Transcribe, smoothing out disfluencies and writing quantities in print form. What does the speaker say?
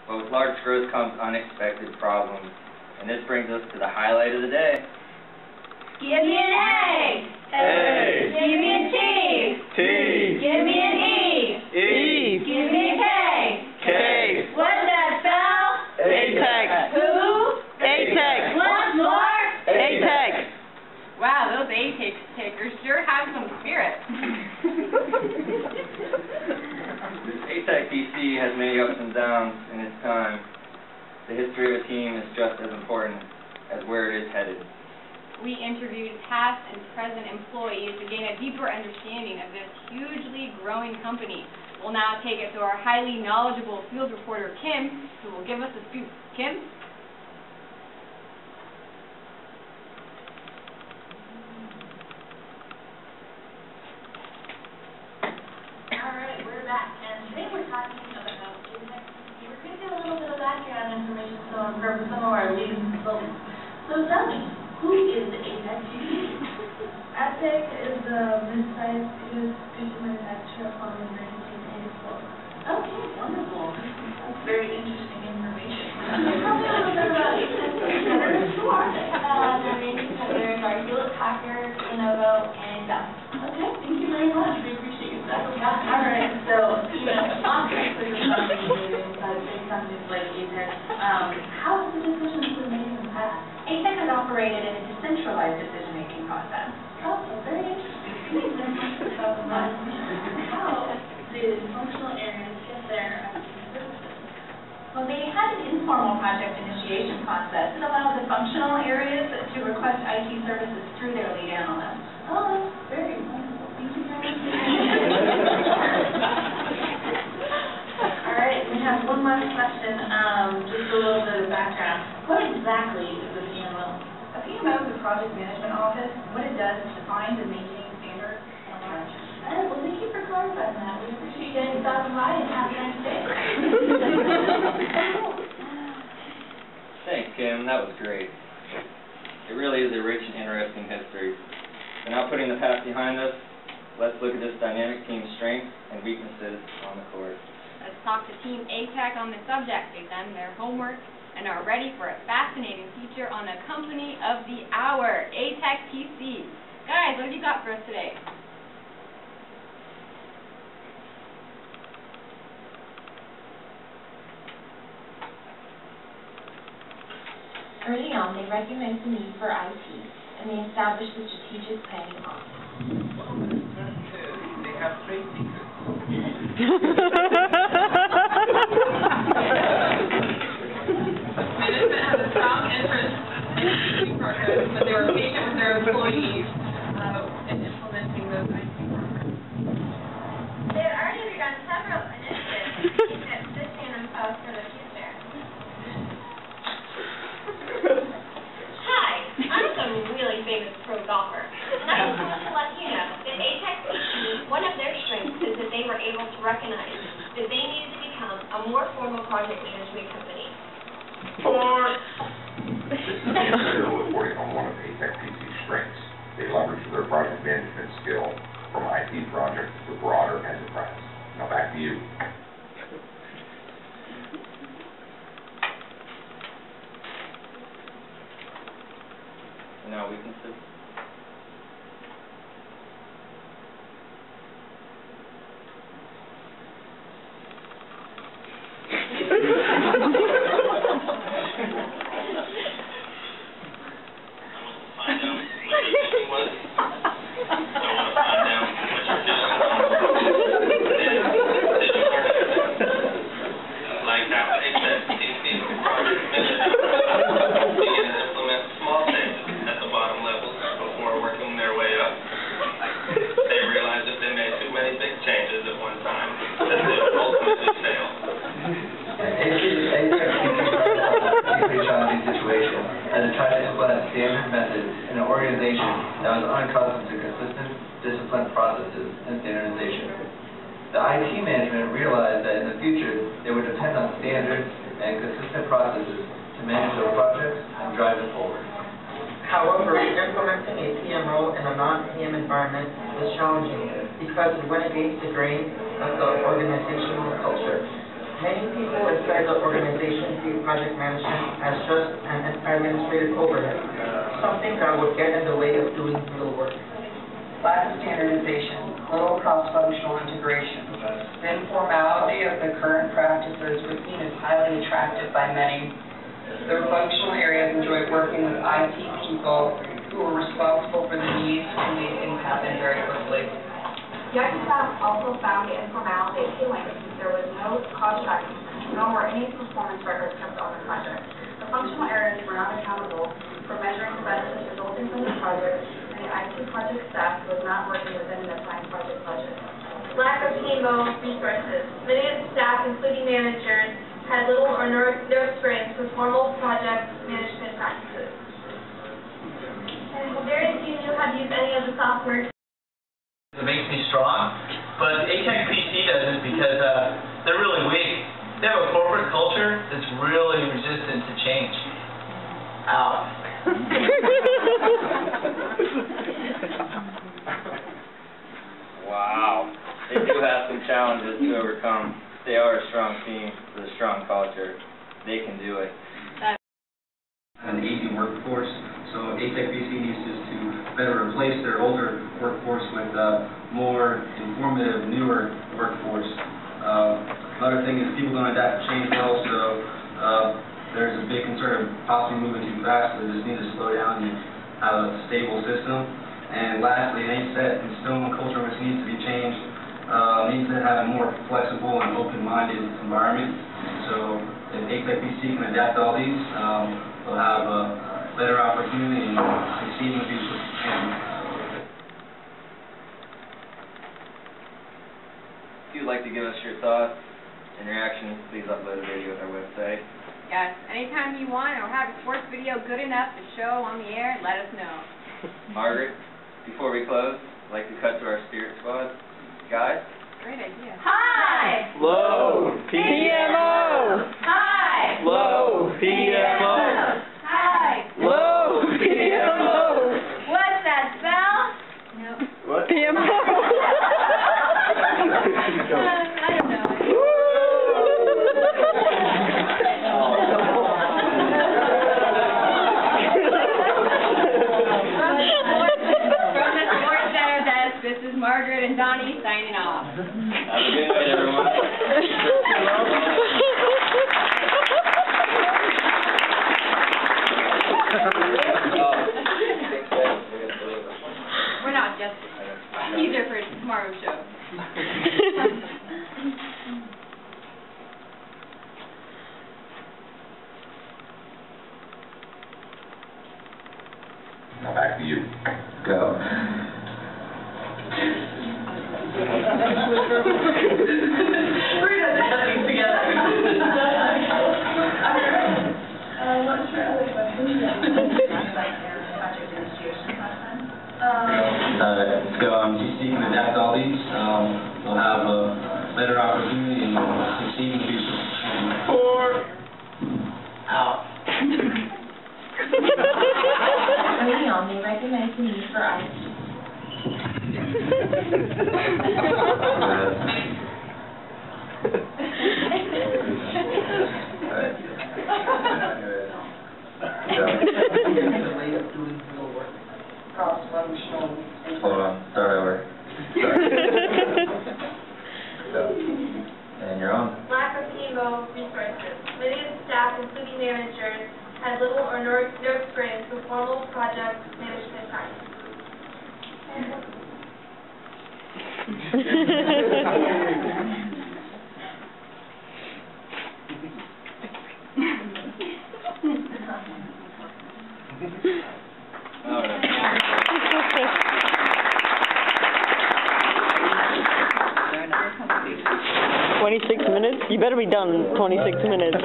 But with large growth comes unexpected problems, and this brings us to the highlight of the day. Give me an A! A! Give me a T! T! Give me an E! E! Give me a K! K! What's that spell? ATEK! Who? ATEK! Once more? ATEK! Wow, those ATEK takers sure have some spirit. This ATEK DC has many ups and downs in its time. The history of a team is just as important as where it is headed. We interviewed past and present employees to gain a deeper understanding of this hugely growing company. We'll now take it to our highly knowledgeable field reporter, Kim, who will give us a scoop. Kim? Alright, we're back, and today we're talking about ATEK. We're going to get a little bit of background information from some of our leading consultants. So tell me, who is the ATEK TC? ATEK is a mid-sized US future manufacturer founded in 1984. Okay, wonderful. That's very interesting information. Tell me a little bit about ATEK competitors. Who are they? The main competitors are Hewlett-Packard, Lenovo, and Dell. Okay, thank you very much. We appreciate that. Alright, so, obviously we're talking about big companies like ATEK. How has the decisions been made in the past? ATEK has operated in a decentralized decision-making process. Okay, very interesting. Can you explain about how did functional areas get their IT services? Well, they had an informal project initiation process. It allowed the functional areas to request IT services through their lead analyst. Oh, that's very wonderful. Thank you very much. All right, we have one last question, just a little bit of background. What exactly is a PMO? A PMO is a project management office. What it does is define and maintain standards and directions. All right, well, thank you for clarifying that. We appreciate you guys stopping by and have a nice day. Thanks, Kim. That was great. It really is a rich and interesting history. So now putting the past behind us, let's look at this dynamic team's strengths and weaknesses on the court. Let's talk to Team ATEK on the subject. They've done their homework and are ready for a fascinating feature on the company of the hour, ATEK TC. Guys, what have you got for us today? Early on, they recognized the need for IT, and they established the Strategic Planning Office. They have trade secrets. Management has a strong interest in IT programs, but they were patient with their employees in implementing those IT programs. They had already begun several initiatives aimed at positioning themselves for the future. Hi, I'm some really famous pro golfer, and I just wanted to let you know that ATEK TC, one of their strengths is that they were able to recognize that they needed to become a more formal project management company. This is Andrew reporting on one of ATEK TC's strengths. They leverage their project management skill from IT projects to broader enterprise. Now back to you. And now weaknesses. As it tried to implement standard methods in an organization that was unaccustomed to consistent, disciplined processes and standardization. The IT management realized that in the future, they would depend on standards and consistent processes to manage their projects and drive them forward. However, implementing a PMO in a non-PM environment was challenging because it went against the grain of the organizational culture. Many people inside the organization see project management as just an administrative overhead, something that would get in the way of doing real work. Lack of standardization, little cross-functional integration. The informality of the current practices was seen as highly attractive by many. The functional areas enjoyed working with IT people who were responsible for the needs, and made things happen very quickly. The IT staff also found the informality appealing since there was no cost tracking, nor were any performance records kept on the project. The functional areas were not accountable for measuring the benefits resulting from the project, and the IT project staff was not working within the assigned project budget. Lack of PMO resources. Many of the staff, including managers, had little or no experience with formal project management practices. And very few knew how to use any of the software. It makes me strong, but ATEK PC does it because they're really weak. They have a corporate culture that's really resistant to change. Ow. Wow. They do have some challenges to overcome. They are a strong team with a strong culture. They can do it. An aging workforce, so ATEK PC needs to better replace their older workforce with more informative, newer workforce. Another thing is people don't adapt to change well, so there's a big concern of possibly moving too fast, so they just need to slow down and have a stable system. And lastly, an set in stone culture which needs to be changed, needs to have a more flexible and open-minded environment. So if ATEK PC can adapt to all these, we'll have a better opportunity in succeeding with these changes. If you'd like to give us your thoughts and reactions, please upload a video to our website. Yes, anytime you want or have a sports video good enough to show on the air, let us know. Margaret, before we close, I'd like to cut to our Spirit Squad. Guys? Great idea. Hi! Low PMO! Hi! Low PMO! Hi! Low PMO! What's that spell? No. What? PMO! I don't know. From the Sports Center desk, this is Margaret and Donnie signing off. Have a good night, everyone. We're not just teaser for tomorrow's show. Now back to you. Go. We're gonna have these together. What's your other question? Project initiation process? Let's go. GC can adapt to all these. We'll have a better opportunity in succeeding with these changes. Ow. Early on, they recognized the need for IT. The way of doing real work. Cross-functional. Hold on, start over. And you're on. Lack of PMO resources. Many of the staff, including managers, had little or no experience with formal project management practices. All right. 26 minutes? You better be done in 26 minutes.